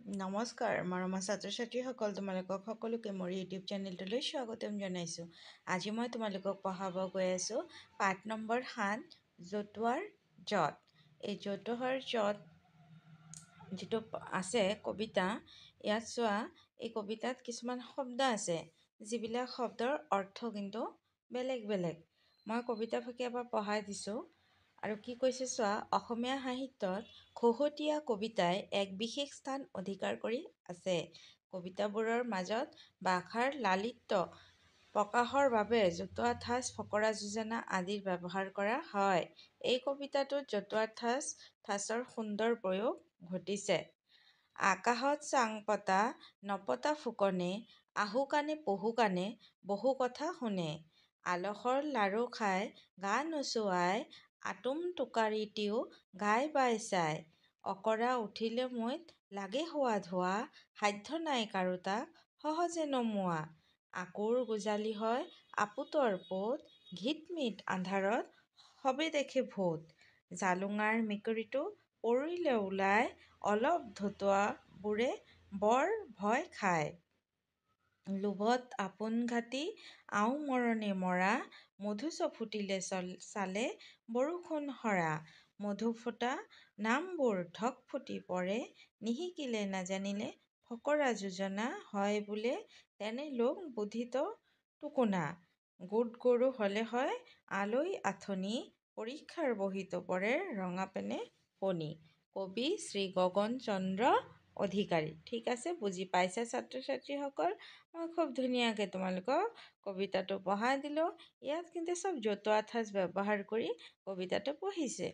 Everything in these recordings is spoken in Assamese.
নমস্কাৰ মৰমৰ ছাত্ৰ ছাত্ৰীসকল, তোমালোকক সকলোকে মোৰ ইউটিউব চেনেলটোলৈ স্বাগতম জনাইছোঁ। আজি মই তোমালোকক পঢ়াব গৈ আছোঁ পাঠ নম্বৰ 7, জতুৱাৰ জঁট। এই জতুৱাৰ জঁট যিটো আছে কবিতা, ইয়াত চোৱা, এই কবিতাত কিছুমান শব্দ আছে যিবিলাক শব্দৰ অৰ্থ কিন্তু বেলেগ বেলেগ। মই কবিতাফাকি এবাৰ পঢ়াই দিছোঁ। আৰু কি কৈছে চোৱা, অসমীয়া সাহিত্যত খুহুতীয়া কবিতাই এক বিশেষ স্থান অধিকাৰ কৰি আছে। কবিতাবোৰৰ মাজত ভাষাৰ লালিত্য প্ৰকাশৰ বাবে জতুৱা ঠাঁচ, ফকৰা যোজনা আদিৰ ব্যৱহাৰ কৰা হয়। এই কবিতাটোত জতুৱা ঠাঁচৰ সুন্দৰ প্ৰয়োগ ঘটিছে। আকাশত চাং পতা নপতা ফুকনে, আহু কাণে পহু কাণে বহু কথা শুনে। আলসৰ লাৰু খাই গা নোচোৱাই, আতুম টোকাৰী তিও গাই বাই চাই। অকৰা উঠিলে মৈত লাগে হোৱা ধোৱা, সাধ্য নাই কাৰো তাক সহজে নমোৱা। আকুৰ গোজালি হয় আপুতৰ পোত, ঘিট মিট আন্ধাৰত সবে দেখে ভূত। জালুঙাৰ মেকুৰীটো পৰিলে ওলাই, অলপ ধতুৱাবোৰে বৰ ভয় খায়। লোভত আপোন ঘাটি আও মৰণে মৰা, মধুচ ফুটিলে চালে বৰষুণ সৰা। মধু ফোটা নামবোৰ ঢক ফুটি পৰে, নিশিকিলে নাজানিলে ফকৰা যোজনা হয় বোলে তেনে লোক বুদ্ধিত টুকুনা। গোট গৰু হলে হয় আলৈ আথনি, পৰীক্ষাৰ বহীতো পৰে ৰঙা পেনে পনি। কবি শ্ৰী গগন চন্দ্ৰ অধিকাৰী। ঠিক আছে, বুজি পাইছা ছাত্ৰ ছাত্ৰীসকল? মই খুব ধুনীয়াকৈ তোমালোকক কবিতাটো পঢ়াই দিলোঁ। ইয়াত কিন্তু চব জতুৱা ঠাঁচ ব্যৱহাৰ কৰি কবিতাটো পঢ়িছে,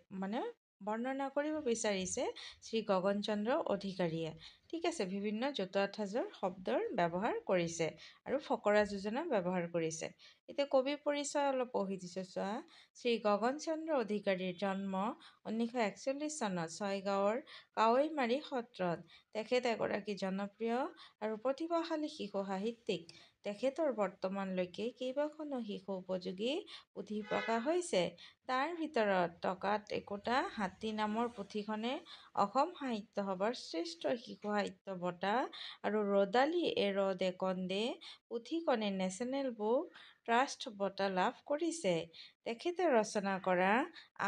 বৰ্ণনা কৰিব বিচাৰিছে শ্ৰী গগন চন্দ্ৰ অধিকাৰীয়ে। ঠিক আছে, বিভিন্ন জতুৱা ঠাঁচৰ শব্দৰ ব্যৱহাৰ কৰিছে আৰু ফকৰা যোজনা ব্যৱহাৰ কৰিছে। এতিয়া কবি পৰিচয় অলপ পঢ়ি দিছোঁ চোৱা। শ্ৰী গগন চন্দ্ৰ অধিকাৰীৰ জন্ম 1941 চনত ছয়গাঁৱৰ কাৱৈমাৰী সত্ৰত। তেখেত এগৰাকী জনপ্ৰিয় আৰু প্ৰতিভাশালী শিশু সাহিত্যিক। তেখেতৰ বৰ্তমানলৈকে কেইবাখনো শিশু উপযোগী পুথি প্ৰকাশ হৈছে। তাৰ ভিতৰত টকাত একোটা হাতী নামৰ পুথিখনে অসম সাহিত্য সভাৰ শ্ৰেষ্ঠ শিশু সাহিত্য বঁটা আৰু ৰ'দালি এ ৰ'দে কন্দে পুথিখনে নেশ্যনেল বুক ট্ৰাষ্ট বঁটা লাভ কৰিছে। তেখেতে ৰচনা কৰা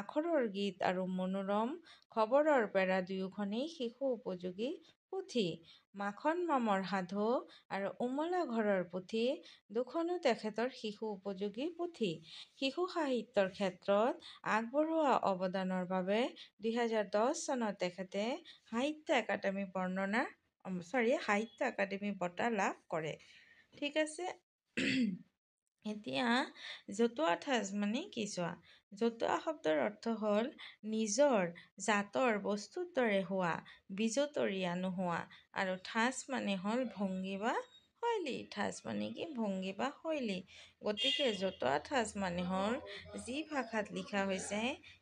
আখৰৰ গীত আৰু মনোৰম খবৰৰ পেৰা দুয়োখনেই শিশু উপযোগী পুথি। মাখন মামৰ সাধু আৰু উমলা ঘৰৰ পুথি দুখনো তেখেতৰ শিশু উপযোগী পুথি। শিশু সাহিত্যৰ ক্ষেত্ৰত আগবঢ়োৱা অৱদানৰ বাবে 2010 চনত তেখেতে সাহিত্য একাডেমি বঁটা লাভ কৰে। ঠিক আছে। এতিয়া জতুৱা ঠাঁচ মানে কি চোৱা। জতুৱা শব্দৰ অৰ্থ হ'ল নিজৰ জাতৰ বস্তুৰ দৰে হোৱা, বিজতৰীয়া নোহোৱা। আৰু ঠাঁচ মানে হ'ল ভংগী বা শৈলী। ঠাঁচ মানে কি? ভংগী বা শৈলী। গতিকে জতুৱা ঠাঁচ মানে হ'ল যি ভাষাত লিখা হৈছে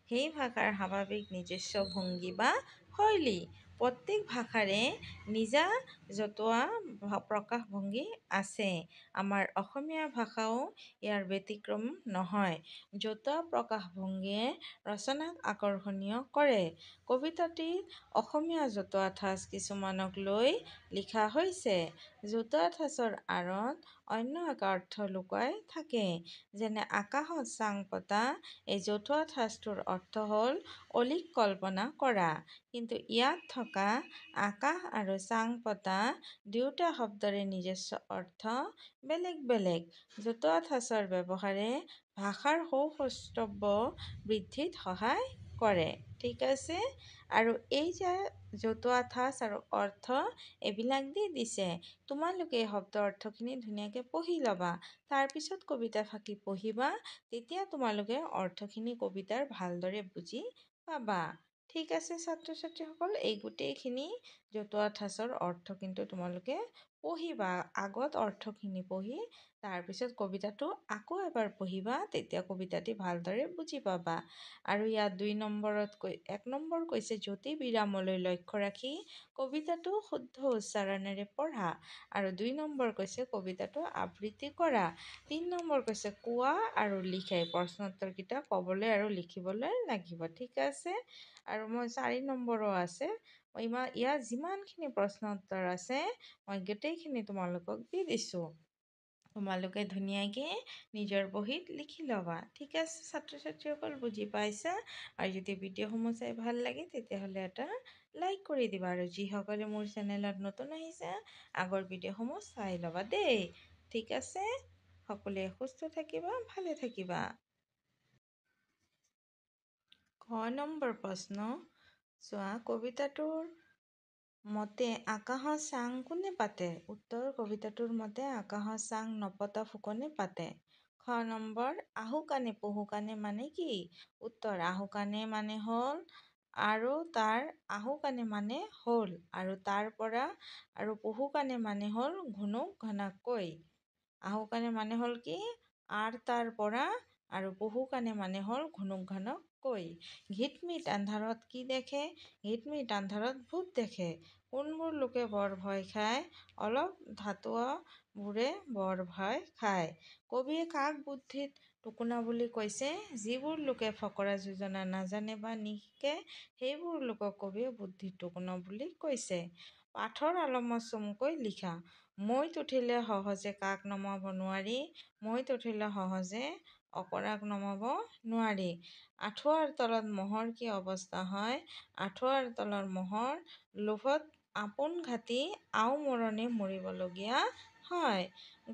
সেই ভাষাৰ স্বাভাৱিক নিজস্ব ভংগী বা শৈলী। প্ৰত্যেক ভাষাৰে নিজা জতুৱা প্ৰকাশভংগী আছে। আমাৰ অসমীয়া ভাষাও ইয়াৰ ব্যতিক্ৰম নহয়। জতুৱা প্ৰকাশভংগীয়ে ৰচনাক আকৰ্ষণীয় কৰে। কবিতাটিত অসমীয়া জতুৱা ঠাঁচ কিছুমানক লৈ লিখা হৈছে। জতুৱা ঠাঁচৰ আঁৰত অন্য এক অৰ্থ লুকাই থাকে। যেনে আকাশত চাং পতা, এই জতুৱা ঠাঁচটোৰ অৰ্থ হ'ল অলীক কল্পনা কৰা। কিন্তু ইয়াত থকা আকাশ আৰু চাং পতা দুয়োটা শব্দৰে নিজস্ব অৰ্থ বেলেগ বেলেগ। জতুৱা ঠাঁচৰ ব্যৱহাৰে ভাষাৰ সৌষ্ঠৱ বৃদ্ধিত সহায় কৰে। ঠিক আছে। আৰু এই যে জতুৱা ঠাঁচ আৰু অৰ্থ এইবিলাক দিছে, তোমালোকে এই শব্দ অৰ্থখিনি ধুনীয়াকৈ পঢ়ি ল'বা। তাৰপিছত কবিতা ফাঁকি পঢ়িবা, তেতিয়া তোমালোকে অৰ্থখিনি কবিতাৰ ভালদৰে বুজি পাবা। ঠিক আছে ছাত্ৰ ছাত্ৰীসকল, এই গোটেইখিনি জতুৱা ঠাঁচৰ অৰ্থ কিন্তু তোমালোকে পঢ়িবা। আগত অৰ্থখিনি পঢ়ি তাৰপিছত কবিতাটো আকৌ এবাৰ পঢ়িবা, তেতিয়া কবিতাটি ভালদৰে বুজি পাবা। আৰু ইয়াত 2 নম্বৰত 1 নম্বৰ কৈছে জ্যোতি বিৰামলৈ লক্ষ্য ৰাখি কবিতাটো শুদ্ধ উচ্চাৰণেৰে পঢ়া। আৰু 2 নম্বৰ কৈছে কবিতাটো আবৃত্তি কৰা। 3 নম্বৰ কৈছে কোৱা আৰু লিখে। প্ৰশ্নোত্তৰকেইটা ক'বলৈ আৰু লিখিবলৈ লাগিব। ঠিক আছে। আৰু মই 4 নম্বৰো আছে, ইয়াৰ যিমানখিনি প্ৰশ্ন উত্তৰ আছে মই গোটেইখিনি তোমালোকক দি দিছোঁ। তোমালোকে ধুনীয়াকৈ নিজৰ বহীত লিখি ল'বা। ঠিক আছে ছাত্ৰ ছাত্ৰীসকল, বুজি পাইছা? আৰু যদি ভিডিঅ'সমূহ চাই ভাল লাগে তেতিয়াহ'লে এটা লাইক কৰি দিবা, আৰু যিসকলে মোৰ চেনেলত নতুন আহিছে আগৰ ভিডিঅ'সমূহ চাই ল'বা দেই। ঠিক আছে, সকলোৱে সুস্থ থাকিবা, ভালে থাকিবা। ক নম্বৰ প্ৰশ্ন চোৱা, কবিতাটোৰ মতে আকাশৰ চাং কোনে পাতে? উত্তৰ, কবিতাটোৰ মতে আকাশৰ চাং নপতা ফুকনে পাতে। খ নম্বৰ, আহু কাণে পহু কাণে মানে কি? উত্তৰ, আহু কাণে মানে হ'ল আৰু তাৰ আহু কাণে মানে হ'ল আৰু তাৰ পৰা, আৰু পহু কাণে মানে হ'ল ঘুনুক ঘনাকৈ। আহু কাণে মানে হ'ল কি? আৰ তাৰ পৰা, আৰু পহু কাণে মানে হ'ল ঘুনুক ঘানককৈ। ঘিটমিট আন্ধাৰত কি দেখে? ঘিটমিট আন্ধাৰত ভূত দেখে। কোনবোৰ লোকে বৰ ভয় খায়? অলপ ধাতুৱাবোৰে বৰ ভয় খায়। কবিয়ে কাক বুদ্ধিত টোকোনা বুলি কৈছে? যিবোৰ লোকে ফকৰা যোজনা নাজানে বা নিশিকে সেইবোৰ লোকক কবিয়ে বুদ্ধিত টোকোনা বুলি কৈছে। পাঠৰ আলমত চমুকৈ লিখা। মৈত উঠিলে সহজে কাক নমাব নোৱাৰি? মৈত উঠিলে সহজে অকৰাক নমাব নোৱাৰি। আঁঠুৱাৰ তলত মহৰ কি অৱস্থা হয়? আঁঠুৱাৰ তলৰ মহৰ লোভত আপোন ঘাটি আওমৰণি মৰিবলগীয়া হয়।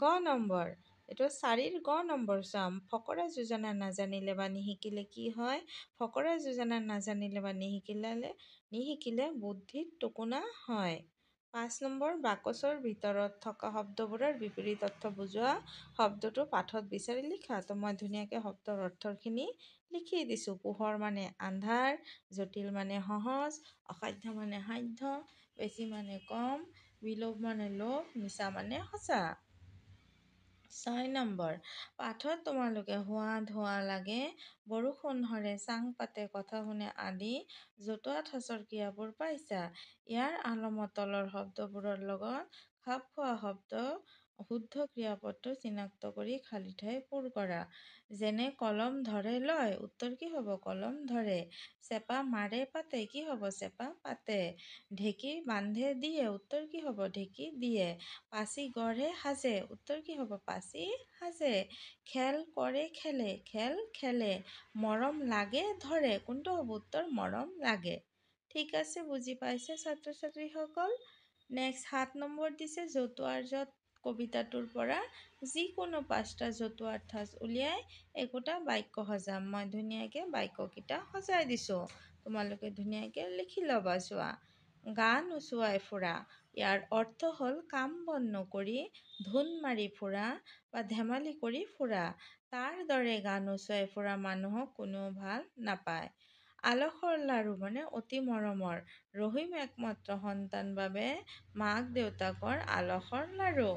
গ নম্বৰ, এইটো ৪ৰ গ নম্বৰ চাম। ফকৰা যোজনা নাজানিলে বা নিশিকিলে কি হয়? ফকৰা যোজনা নাজানিলে বা নিশিকিলে বুদ্ধিত টোকোনা হয়। ৫ নম্বৰ, বাকচৰ ভিতৰত থকা শব্দবোৰৰ বিপৰীত অৰ্থ বুজোৱা শব্দটো পাঠত বিচাৰি লিখা। তো মই ধুনীয়াকৈ শব্দৰ অৰ্থখিনি লিখি দিছোঁ। পোহৰ মানে আন্ধাৰ, জটিল মানে সহজ, অসাধ্য মানে সাধ্য, বেছি মানে কম, বিলোভ মানে লোভ, মিছা মানে সঁচা। ৬ নম্বৰ, পাঠত তোমালোকে হোৱা ধোৱা লাগে, বৰষুণ সৰে, চাং পাতে, কথা শুনে আদি জতুৱা ঠাঁচৰ ক্ৰিয়াবোৰ পাইছা। ইয়াৰ আলমত তলৰ শব্দবোৰৰ লগত খাপ খোৱা শব্দ শুদ্ধ ক্ৰিয়াপদটো চিনাক্ত কৰি খালী ঠাই পূৰ কৰা। যেনে কলম ধৰে লয়, উত্তৰ কি হ'ব? কলম ধৰে। চেপা মাৰে পাতে, কি হ'ব? চেপা পাতে। ঢেঁকী বান্ধে দিয়ে, উত্তৰ কি হ'ব? ঢেঁকী দিয়ে। পাচি গঢ়ে সাজে, উত্তৰ কি হ'ব? পাচি সাজে। খেল কৰে খেলে, খেল খেলে। মৰম লাগে ধৰে, কোনটো হ'ব? উত্তৰ মৰম লাগে। ঠিক আছে, বুজি পাইছে ছাত্ৰ ছাত্ৰীসকল? নেক্সট ৭ নম্বৰ দিছে জতুৱাৰ জঁট। কবিতাটোৰ পৰা যিকোনো ৫টা জতুৱাৰ ঠাঁচ উলিয়াই একোটা বাক্য সজাম। মই ধুনীয়াকৈ বাক্যকেইটা সজাই দিছোঁ, তোমালোকে ধুনীয়াকৈ লিখি ল'বা। চোৱা, গা নোচোৱাই ফুৰা, ইয়াৰ অৰ্থ হ'ল কাম বন নকৰি ধুন মাৰি ফুৰা বা ধেমালি কৰি ফুৰা। তাৰ দৰে গা নোচোৱাই ফুৰা মানুহক কোনেও ভাল নাপায়। আলসৰ লাৰু মানে অতি মৰমৰ। ৰহিম একমাত্ৰ সন্তান বাবে মাক দেউতাকৰ আলসৰ লাৰু।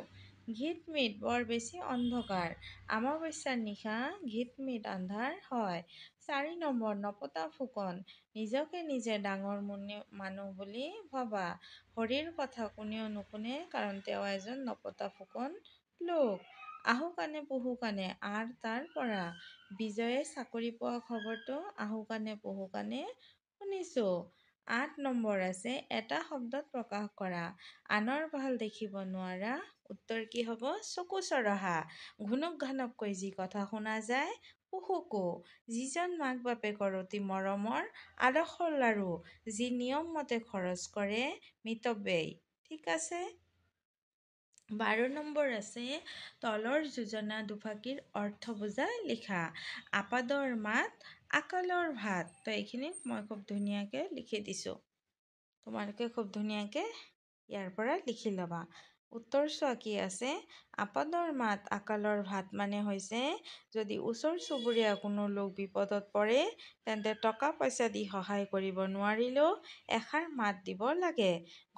ঘিটমিট বৰ বেছি অন্ধকাৰ, অমাৱস্যাৰ নিশা ঘিটমিট আন্ধাৰ হয়। ৪ নম্বৰ, নপতা ফুকন, নিজকে নিজে ডাঙৰ মানুহ বুলি ভবা। হৰিৰ কথা কোনেও নুশুনে কাৰণ তেওঁ এজন নপতা ফুকন লোক। আহু কাণে পহু কাণে, আৰ তাৰ পৰা। বিজয়ে চাকৰি পোৱা খবৰটো আহু কাণে পহু কাণে শুনিছোঁ। ৮ নম্বৰ আছে, এটা শব্দত প্ৰকাশ কৰা। আনৰ ভাল দেখিব নোৱাৰা, উত্তৰ কি হ'ব? চকু চৰহা। ঘুনুক ঘানককৈ যি কথা শুনা যায়, কুহুকো। যিজন মাক বাপেকৰ অতি মৰমৰ, আলসৰ লাৰু, যি নিয়ম মতে খৰচ কৰে, মিতব্যয়ী। ঠিক আছে। ১২ নম্বৰ আছে, তলৰ যোজনা দুফাকীৰ অৰ্থ বুজাই লিখা। আপাদৰ মাত, আকালৰ ভাত। তো এইখিনি মই খুব ধুনীয়াকৈ লিখি দিছোঁ, তোমালোকে খুব ধুনীয়াকৈ ইয়াৰ পৰা লিখি ল'বা। উত্তৰ চোৱা কি আছে। আপাদৰ মাত আকালৰ ভাত মানে হৈছে যদি ওচৰ চুবুৰীয়া কোনো লোক বিপদত পৰে তেন্তে টকা পইচা দি সহায় কৰিব নোৱাৰিলেও এষাৰ মাত দিব লাগে।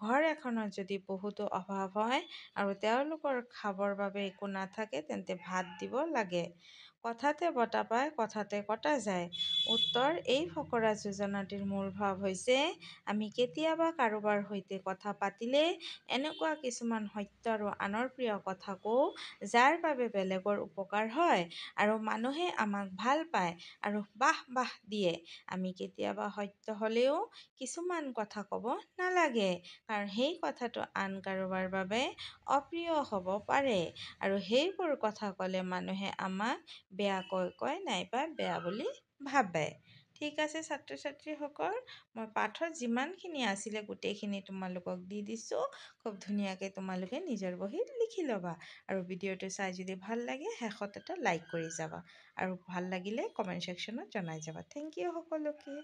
ঘৰ এখনত যদি বহুতো অভাৱ হয় আৰু তেওঁলোকৰ খাবৰ বাবে একো নাথাকে তেন্তে ভাত দিব লাগে। কথাতে বতা পায়, কথাতে কটা যায়। উত্তৰ, এই ফকৰা যোজনাটিৰ মূল ভাৱ হৈছে আমি কেতিয়াবা কাৰোবাৰ সৈতে কথা পাতিলে এনেকুৱা কিছুমান সত্য আৰু আনৰ প্ৰিয় কথা কওঁ যাৰ বাবে বেলেগৰ উপকাৰ হয় আৰু মানুহে আমাক ভাল পায় আৰু বাহ বাহ দিয়ে। আমি কেতিয়াবা সত্য হ'লেও কিছুমান কথা ক'ব নালাগে, কাৰণ সেই কথাটো আন কাৰোবাৰ বাবে অপ্ৰিয় হ'ব পাৰে আৰু সেইবোৰ কথা ক'লে মানুহে আমাক বেয়াকৈ কয় নাইবা বেয়া বুলি ভাবে। ঠিক আছে ছাত্ৰ ছাত্ৰীসকল, মই পাঠত যিমানখিনি আছিলে গোটেইখিনি তোমালোকক দি দিছোঁ। খুব ধুনীয়াকৈ তোমালোকে নিজৰ বহীত লিখি ল'বা আৰু ভিডিঅ'টো চাই যদি ভাল লাগে শেষত এটা লাইক কৰি যাবা আৰু ভাল লাগিলে কমেণ্ট ছেকশ্যনত জনাই যাবা। থেংক ইউ সকলোকে।